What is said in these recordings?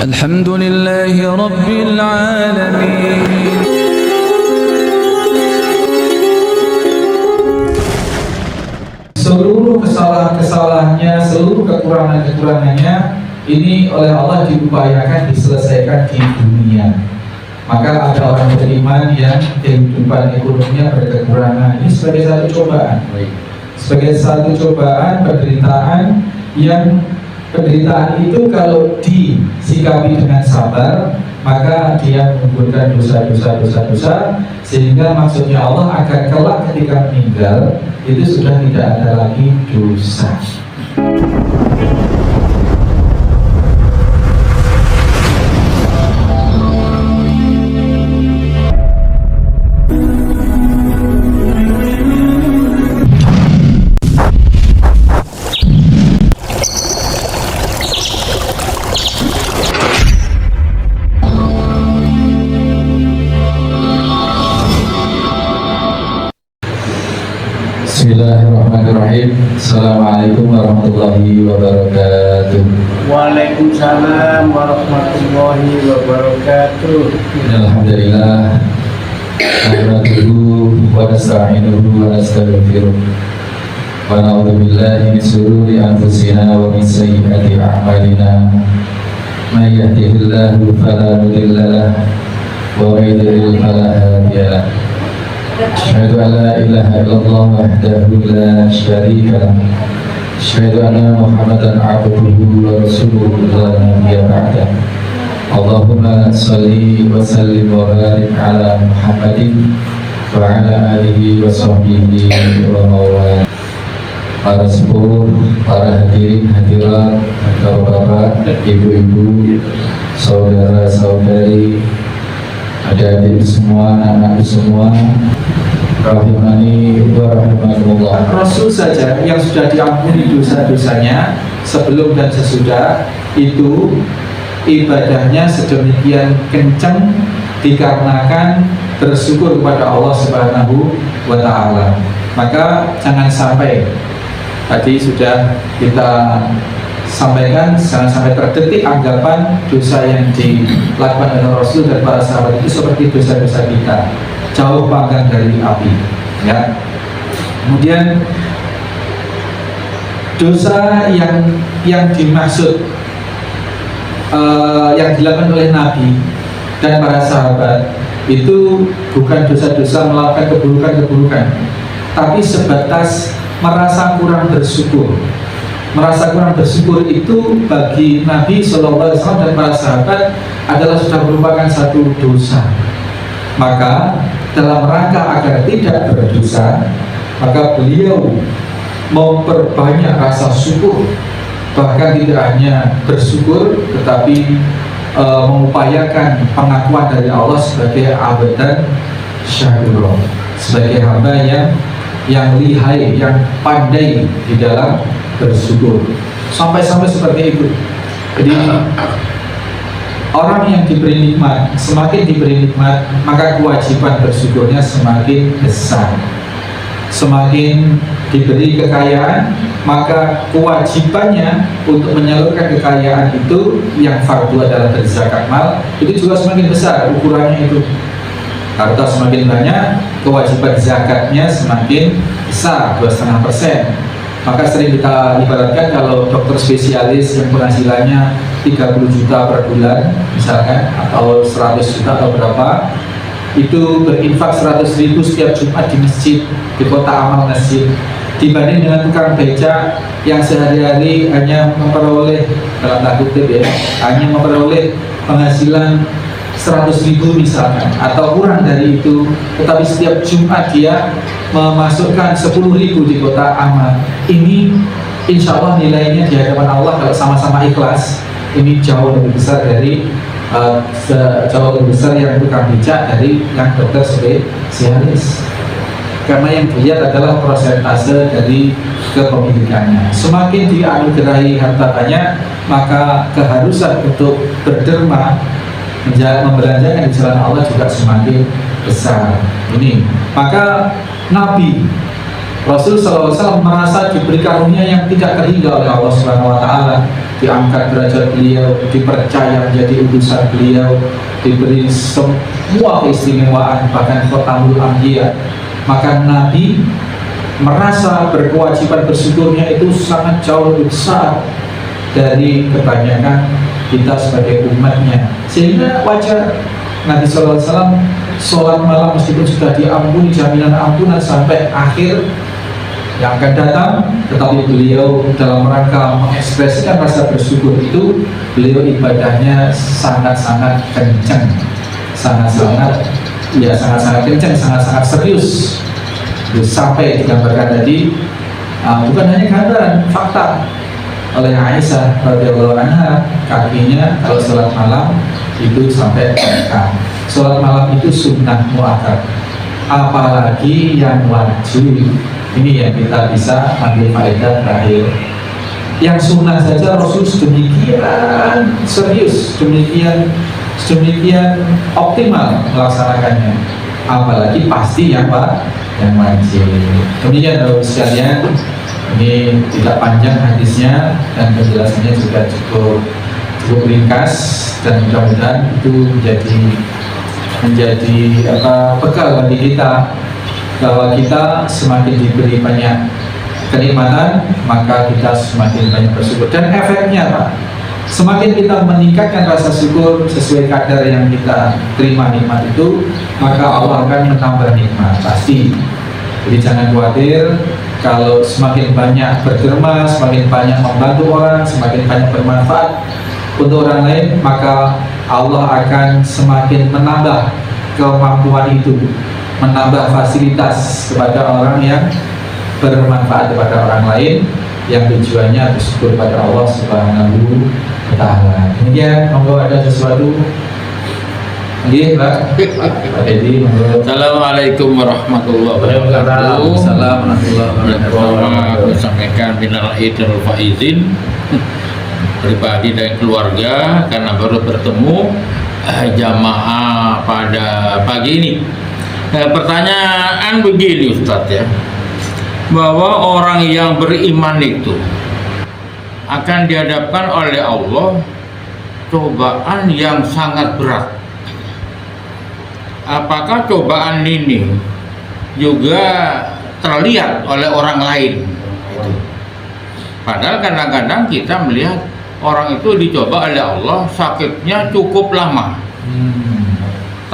Alhamdulillahi Rabbil Alamin. Seluruh kesalahan-kesalahannya, seluruh kekurangan-kekurangannya ini oleh Allah diupayakan diselesaikan di dunia. Maka ada orang beriman yang kehidupan ekonominya berkekurangan. Ini sebagai satu cobaan, sebagai satu cobaan penderitaan yang penderitaan itu kalau disikapi dengan sabar, maka dia mengumpulkan dosa sehingga maksudnya Allah agar kelak ketika meninggal itu sudah tidak ada lagi dosa. Bismillahirrahmanirrahim. Assalamualaikum warahmatullahi wabarakatuh. Waalaikumsalam warahmatullahi wabarakatuh. Alhamdulillah. Nahmaduhu wa nasta'inuhu wa nastaghfiruh. Wa na'udzu billahi min shururi anfusina wa min sayyiati a'malina. May yahdihillahu fala mudilla lahu wa may yudlil fala hadiya lahu. Asyhadu an la ilaha illallah wahdahu la syarika lah. Asyhadu anna Muhammadan abduhu wa rasuluhu la nabiyya ba'dah. Allahumma shalli wa sallim wa barik ala Muhammadin wa ala alihi wa sahbihi wa mawala. Para sepuh, para hadirin hadirat, bapak-bapak, ibu-ibu, saudara-saudari, adik-adik semua, anak-anak semua, rahimani wa rahimakumullah. Rasul saja yang sudah diampuni dosa-dosanya sebelum dan sesudah itu ibadahnya sedemikian kencang dikarenakan bersyukur kepada Allah Subhanahu wa ta'ala. Maka jangan sampai, tadi sudah kita sampaikan, jangan sampai terdetik anggapan dosa yang dilakukan oleh Rasul dan para sahabat itu seperti dosa-dosa kita, jauh panggang dari api, ya. Kemudian dosa yang dimaksud yang dilakukan oleh Nabi dan para sahabat itu bukan dosa-dosa melakukan keburukan-keburukan, tapi sebatas merasa kurang bersyukur. Merasa kurang bersyukur itu bagi Nabi SAW dan para sahabat adalah sudah merupakan satu dosa. Maka dalam rangka agar tidak berdosa, maka beliau memperbanyak rasa syukur. Bahkan tidak hanya bersyukur, tetapi mengupayakan pengakuan dari Allah sebagai abadan syakur, sebagai hamba yang lihai, yang pandai di dalam bersyukur, sampai-sampai seperti itu. Jadi orang yang diberi nikmat, semakin diberi nikmat, maka kewajiban bersyukurnya semakin besar. Semakin diberi kekayaan, maka kewajibannya untuk menyalurkan kekayaan itu yang fardu adalah berzakat mal, itu juga semakin besar ukurannya itu. Harta semakin banyak, kewajiban zakatnya semakin besar, 2,5%. Maka sering kita ibaratkan kalau dokter spesialis yang penghasilannya 30 juta per bulan misalkan, atau 100 juta atau berapa, itu berinfak 100.000 setiap Jumat di masjid, di kota amal masjid, dibanding dengan tukang beca yang sehari-hari hanya memperoleh, dalam tanda kutip ya, hanya memperoleh penghasilan 100.000 misalkan atau kurang dari itu, tetapi setiap Jumat dia memasukkan 10.000 di kota amal. Ini insya Allah nilainya di hadapan Allah kalau sama-sama ikhlas ini jauh lebih besar dari jauh lebih besar yang tukang becak dari yang dokter spesialis. Karena yang dilihat adalah persentase dari kepemilikannya. Semakin dianugerahi harta banyak, maka keharusan untuk berderma membelanjakan di jalan Allah juga semakin besar. Ini maka Nabi Rasul SAW merasa diberi karunia yang tidak terhingga oleh Allah Subhanahu Wa Taala. diangkat derajat beliau, dipercaya menjadi utusan beliau, diberi semua keistimewaan, bahkan khotamul anbiya. Maka Nabi merasa berkewajiban bersyukurnya itu sangat jauh lebih besar dari kebanyakan kita sebagai umatnya. Sehingga wajar Nabi SAW sholat malam meskipun sudah diampuni, jaminan ampunan sampai akhir yang akan datang, tetapi beliau dalam rangka mengekspresikan rasa bersyukur itu, beliau ibadahnya sangat-sangat kencang, sangat-sangat kencang, sangat-sangat serius. Sampai digambarkan tadi, bukan hanya gambaran, fakta oleh Aisyah radhiyallahu anha, kakinya kalau sholat malam itu sampai bengkak. Sholat malam itu sunnah muakkad, apalagi yang wajib. Ini yang kita bisa ambil faedah terakhir. Yang sunnah saja Rasul sedemikian serius, demikian optimal melaksanakannya, apalagi pasti yang wajib. Demikian Bapak sekalian, ini tidak panjang hadisnya dan penjelasannya juga cukup ringkas, dan mudah-mudahan itu menjadi bekal bagi kita, bahwa kita semakin diberi banyak kenikmatan, maka kita semakin banyak bersyukur. Dan efeknya Pak, semakin kita meningkatkan rasa syukur sesuai kadar yang kita terima nikmat itu, maka Allah akan menambah nikmat, pasti. Jadi jangan khawatir, kalau semakin banyak berderma, semakin banyak membantu orang, semakin banyak bermanfaat untuk orang lain, maka Allah akan semakin menambah kemampuan itu, menambah fasilitas kepada orang yang bermanfaat kepada orang lain, yang tujuannya bersyukur pada Allah Subhanahu wa Ta'ala. Demikian, monggo ada sesuatu. Nggih, Pak. Pak Dedi, monggo. Assalamualaikum warahmatullahi wabarakatuh. Assalamualaikum warahmatullahi wabarakatuh. Sampaikan minal aidil faizin pribadi dan keluarga, karena baru bertemu jamaah pada pagi ini. Pertanyaan begini Ustadz ya, bahwa orang yang beriman itu akan dihadapkan oleh Allah cobaan yang sangat berat. Apakah cobaan ini juga terlihat oleh orang lain? Padahal kadang-kadang kita melihat orang itu dicoba oleh Allah, sakitnya cukup lama,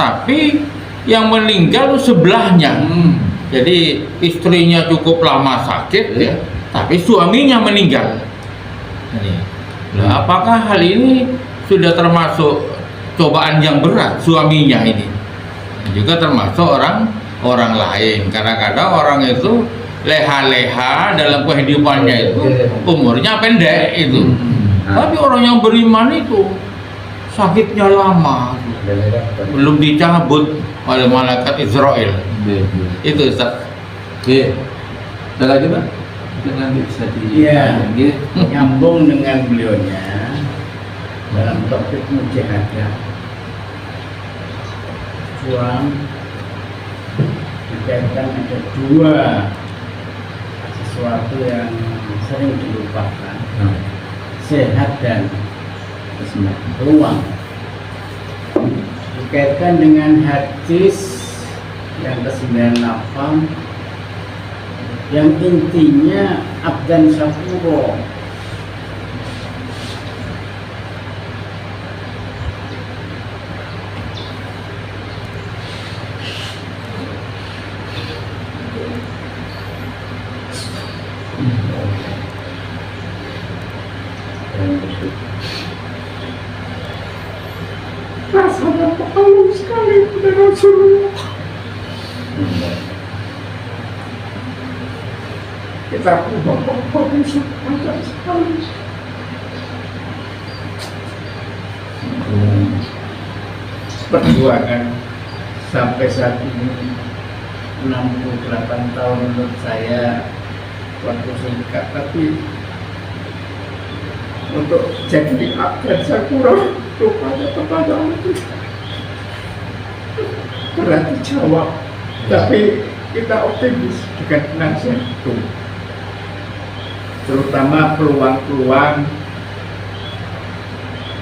tapi yang meninggal sebelahnya. Jadi istrinya cukup lama sakit ya, tapi suaminya meninggal. Nah, apakah hal ini sudah termasuk cobaan yang berat suaminya ini? Juga termasuk orang lain. Kadang-kadang orang itu leha-leha dalam kehidupannya itu umurnya pendek itu. Tapi orang yang beriman itu sakitnya lama, belum dicabut oleh malaikat Israel. Itu Ustaz. Oke. Ada lagi Pak? Nanti bisa nyambung dengan beliaunya dalam topik mujahadah. Juang dikaitkan ada dua sesuatu yang sering dilupakan, sehat dan peluang. Dikaitkan dengan hadis yang ke-98 yang intinya abdan syakuro, rasanya pekalu sekali pada Rasulullah. Kita bapak-bapak panjang sekali. Perjuangan sampai saat ini 68 tahun menurut saya waktu singkat, tapi untuk jadi abdan syakuro rupanya pertanyaan itu berat dijawab, tapi kita optimis dengan nasihat itu, terutama peluang-peluang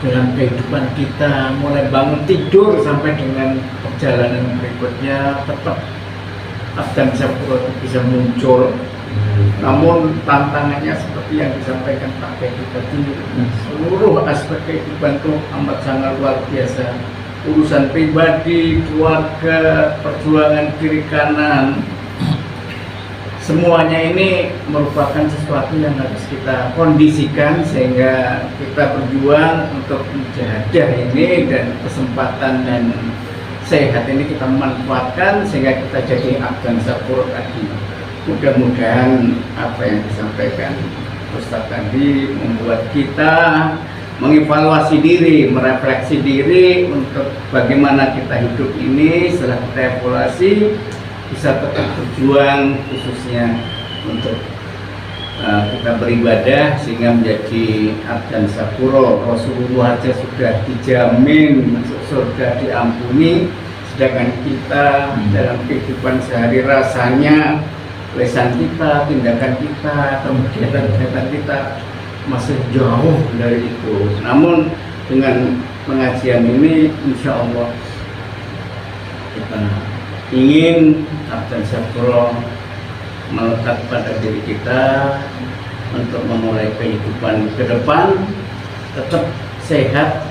dalam kehidupan kita, mulai bangun tidur sampai dengan perjalanan berikutnya, tetap Abdan Syakuro itu bisa muncul. Namun tantangannya seperti yang disampaikan Pak Kedi tadi, seluruh aspek kehidupan itu amat sangat luar biasa. Urusan pribadi, keluarga, perjuangan kiri kanan, semuanya ini merupakan sesuatu yang harus kita kondisikan sehingga kita berjuang untuk menjahadah ini, dan kesempatan dan sehat ini kita manfaatkan sehingga kita jadi Abdan Syakuro tadi. Mudah-mudahan apa yang disampaikan Ustaz tadi membuat kita mengevaluasi diri, merefleksi diri untuk bagaimana kita hidup ini. Setelah kita evaluasi, bisa tetap berjuang khususnya untuk kita beribadah sehingga menjadi Abdan Syakuro. Rasulullah saja sudah dijamin masuk surga, diampuni, sedangkan kita dalam kehidupan sehari rasanya, lisan kita, tindakan kita, kegiatan kita masih jauh dari itu. Namun dengan pengajian ini insya Allah kita ingin Abdan Syakuro melekat pada diri kita untuk memulai kehidupan ke depan tetap sehat,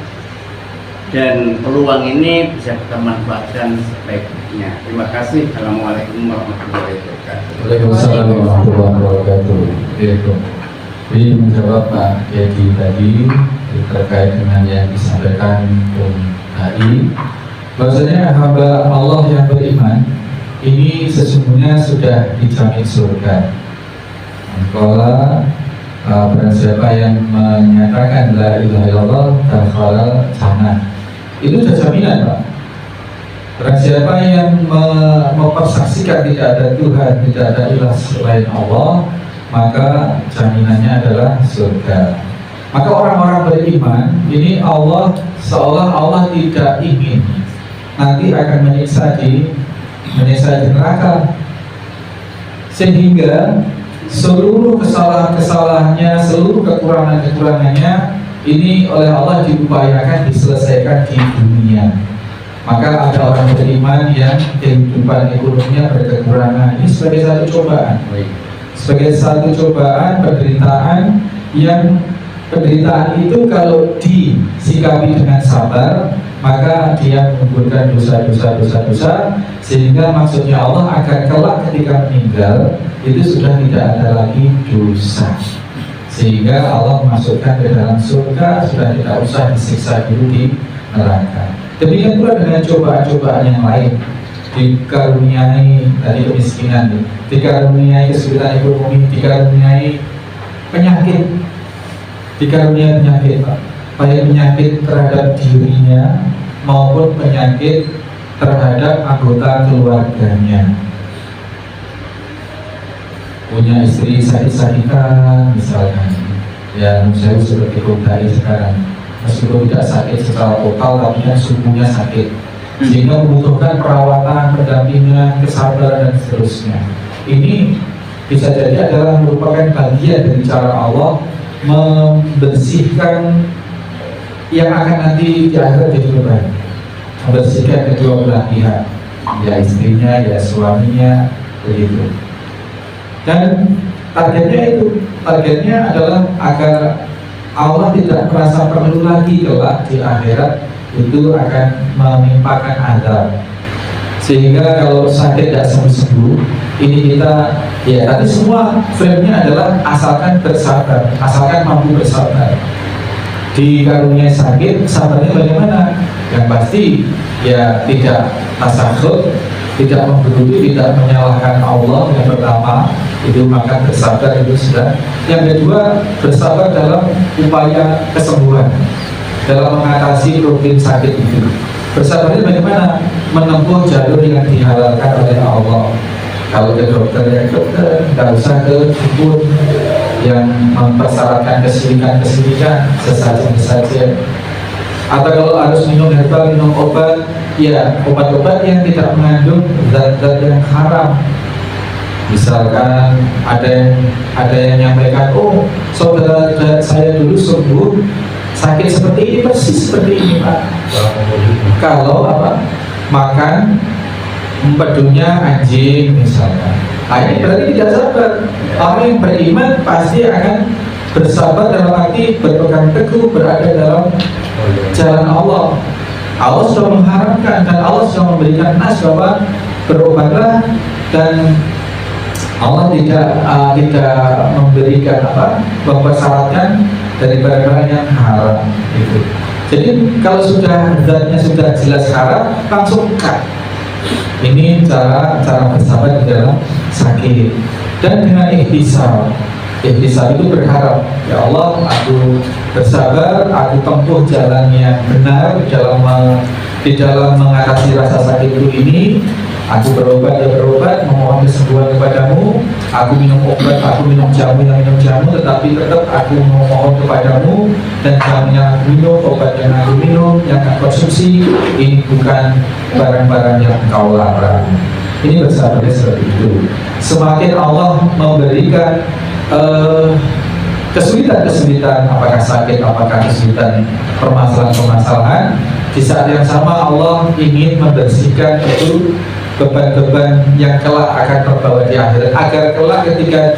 dan peluang ini bisa kita manfaatkan sebaik-baiknya. Terima kasih. Assalamualaikum warahmatullahi wabarakatuh. Waalaikumsalam warahmatullahi wabarakatuh. Jadi menjawab Pak Kedi tadi terkait dengan yang disampaikan HI, bahwasanya hamba Allah yang beriman ini sesungguhnya sudah dijamin surga. Kalau barang siapa yang menyatakan la ilaha illallah dakhala jannah, itu sudah jaminan, Pak. Barang siapa yang mempersaksikan tidak ada Tuhan, tidak ada ilah selain Allah, maka jaminannya adalah surga. Maka orang-orang beriman ini Allah seolah Allah tidak ingin nanti akan menyiksa di neraka, sehingga seluruh kesalahan-kesalahannya, seluruh kekurangan-kekurangannya ini oleh Allah diupayakan diselesaikan di dunia. Maka ada orang beriman yang kehidupan ekonominya berkekurangan, ini sebagai satu cobaan, sebagai satu cobaan, penderitaan yang penderitaan itu kalau disikapi dengan sabar, maka dia mengumpulkan dosa, sehingga maksudnya Allah agar kelak ketika meninggal itu sudah tidak ada lagi dosa, sehingga Allah memasukkan ke dalam surga, sudah tidak usah disiksa dulu di neraka. Demikian pula dengan cobaan-cobaan yang lain, dikaruniai tadi kemiskinan, dikaruniai kesulitan ekonomi, dikaruniai penyakit, baik penyakit terhadap dirinya maupun penyakit terhadap anggota keluarganya. Punya istri sakit-sakitan misalkan, ya saya seperti Kodai sekarang, meskipun tidak sakit secara total tapi kan subuhnya sakit, sehingga membutuhkan perawatan, pendampingan, kesabaran dan seterusnya. Ini bisa jadi adalah merupakan bagian dari cara Allah membersihkan yang akan nanti di akhirat jadi beban, membersihkan kedua belah pihak, ya istrinya, ya suaminya, begitu. Dan targetnya adalah agar Allah tidak merasa perlu lagi kelak di akhirat itu akan menimpakan azab, sehingga kalau sakit tidak sembuh-sembuh ini kita, ya tadi semua frame-nya adalah asalkan bersabar, asalkan mampu bersabar. Dikaruniai sakit, sabarnya bagaimana? Yang pasti ya tidak tasakhut, tidak menggerutu, tidak menyalahkan Allah. Yang pertama itu maka bersabar itu sudah. Yang kedua bersabar dalam upaya kesembuhan, dalam mengatasi problem sakit itu. Bersabarnya bagaimana? Menempuh jalur yang dihalalkan oleh Allah. Kalau ke dokter ya dokter, nggak usah ke dukun yang mempersyaratkan kesirikan sesajen. Atau kalau harus minum herbal, minum obat, ya obat-obat yang tidak mengandung zat-zat yang haram. Misalkan ada yang menyampaikan, oh saudara saya dulu sembuh sakit seperti ini persis seperti ini Pak. Kalau apa makan empedunya anjing misalnya, ini berarti tidak sabar. Orang yang beriman pasti akan bersabar dalam arti berpegang teguh berada dalam jalan Allah. Allah sudah mengharapkan dan Allah sudah memberikan nas bahwa berobatlah, dan Allah tidak memberikan mempersyaratkan dari barang-barang yang haram itu. Jadi kalau sudah zatnya sudah jelas haram, langsung cut. Ini cara bersabar di dalam sakit. Dan dengan ihtisab itu berharap, ya Allah, aku bersabar, aku tempuh jalan yang benar di dalam mengatasi rasa sakitku ini. Aku berobat, memohon kesembuhan kepadamu. Aku minum obat, aku minum jamu, tetapi tetap aku memohon kepadamu, dan jamu yang aku minum, obat yang aku minum, yang aku konsumsi, ini bukan barang-barang yang engkau larang. Ini bersabarnya seperti itu. Semakin Allah memberikan kesulitan-kesulitan, apakah sakit, apakah kesulitan, permasalahan-permasalahan, di saat yang sama Allah ingin membersihkan itu beban-beban yang kelak akan terbawa di akhirat, agar kelak ketika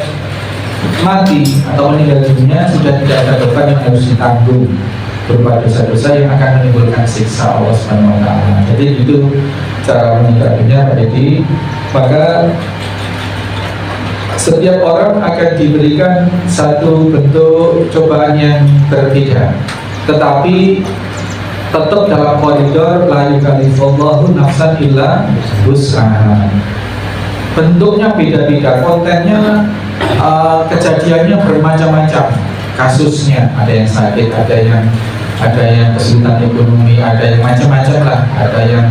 mati atau meninggal dunia sudah tidak ada beban yang harus ditanggung berupa dosa-dosa yang akan menimbulkan siksa Allah Subhanahu wa Ta'ala. Jadi itu cara menyikapinya Pak Edi. Maka setiap orang akan diberikan satu bentuk cobaan yang berbeda, tetapi tetap dalam koridor la yukallifullahu nafsan illa wus'aha. Bentuknya beda-beda, kontennya, kejadiannya bermacam-macam, kasusnya ada yang sakit, ada yang kesulitan ekonomi, ada yang macam-macam lah, ada yang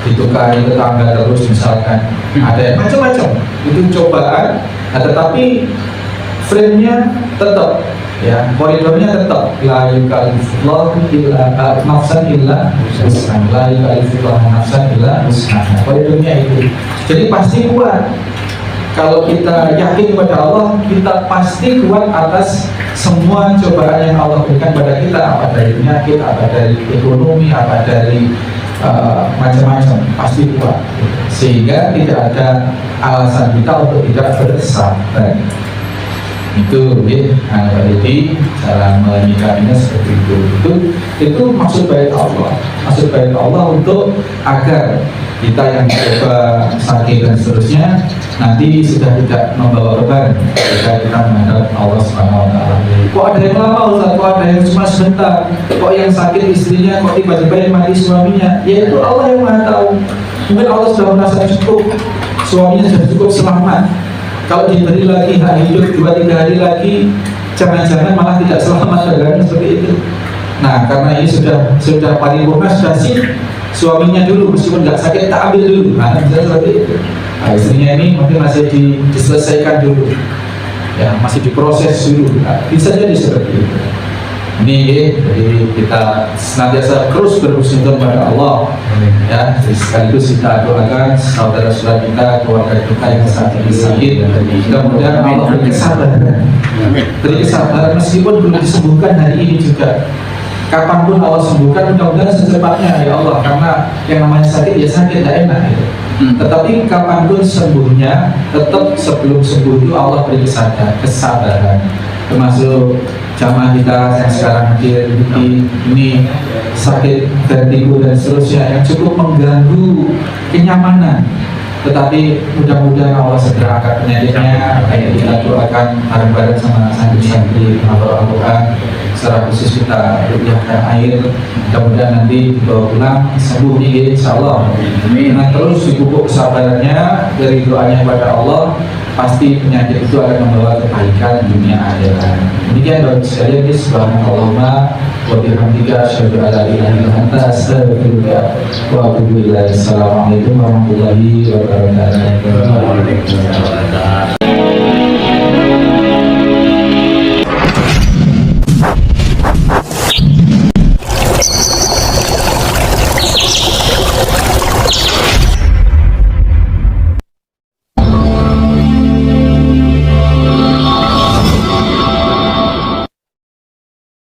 ditukari tetangga terus misalkan, ada yang macam-macam. Itu cobaan, tetapi frame-nya tetap, ya, koridornya tetap la yukallifullahu nafsan illa wus'aha, la yukallifullahu nafsan illa wus'aha. Koridornya itu. Jadi pasti kuat. Kalau kita yakin kepada Allah, kita pasti kuat atas semua cobaan yang Allah berikan pada kita, apa dari penyakit, apa dari ekonomi, apa dari macam-macam, pasti kuat. Sehingga tidak ada alasan kita untuk tidak bersabar. Itu jadi cara menyikapinya seperti itu maksud baik Allah, untuk agar kita yang coba sakit dan seterusnya nanti sudah tidak membawa beban ketika kita menghadap Allah Subhanahu wa Ta'ala. Kok ada yang lama Ustaz, kok ada yang cuma sebentar, kok yang sakit istrinya, kok tiba-tiba yang mati suaminya? Ya itu Allah yang Maha tahu. Mungkin Allah sudah merasa cukup, suaminya sudah cukup selamat. Kalau diberi lagi hari hidup 2-3 hari lagi, jangan-jangan malah tidak selamat, dan seperti itu. Nah, karena ini sudah paripurna, sudah sip, suaminya dulu meskipun nggak sakit tak ambil dulu. Nah, bisa seperti itu. Nah, istrinya ini mungkin masih diselesaikan dulu, ya, masih diproses dulu. Nah, bisa jadi seperti itu. Ini jadi kita senantiasa terus berhusnuzon pada Allah, ya. Sekaligus kita doakan saudara-saudara kita, keluarga kita yang saat ini sakit, mudah-mudahan Allah beri kesabaran meskipun belum disembuhkan hari ini juga. Kapanpun Allah sembuhkan, mudah-mudahan secepatnya ya Allah, karena yang namanya sakit ya sakit, tidak enak gitu. Tetapi kapanpun sembuhnya, tetap sebelum sembuh itu Allah beri kesabaran. Termasuk jamaah kita yang sekarang hadir ini sakit vertigo dan seterusnya yang cukup mengganggu kenyamanan, tetapi mudah-mudahan Allah segera angkat penyakitnya. Kayak kita doakan bareng-bareng sama santri-santri penghafal Al-Quran, secara khusus kita rupiahkan air, mudah-mudahan nanti dibawa pulang sembuh nih insyaallah. Dengan terus dipupuk kesabarannya dari doanya kepada Allah, pasti penyakit itu akan membawa kebaikan dunia akhirat. Demikian Bapak sekalian, subhanallahumma wa bihamdika asyhadu an la ilaha illa anta astaghfiruka wa atubu ilaik. Assalamualaikum warahmatullahi wabarakatuh.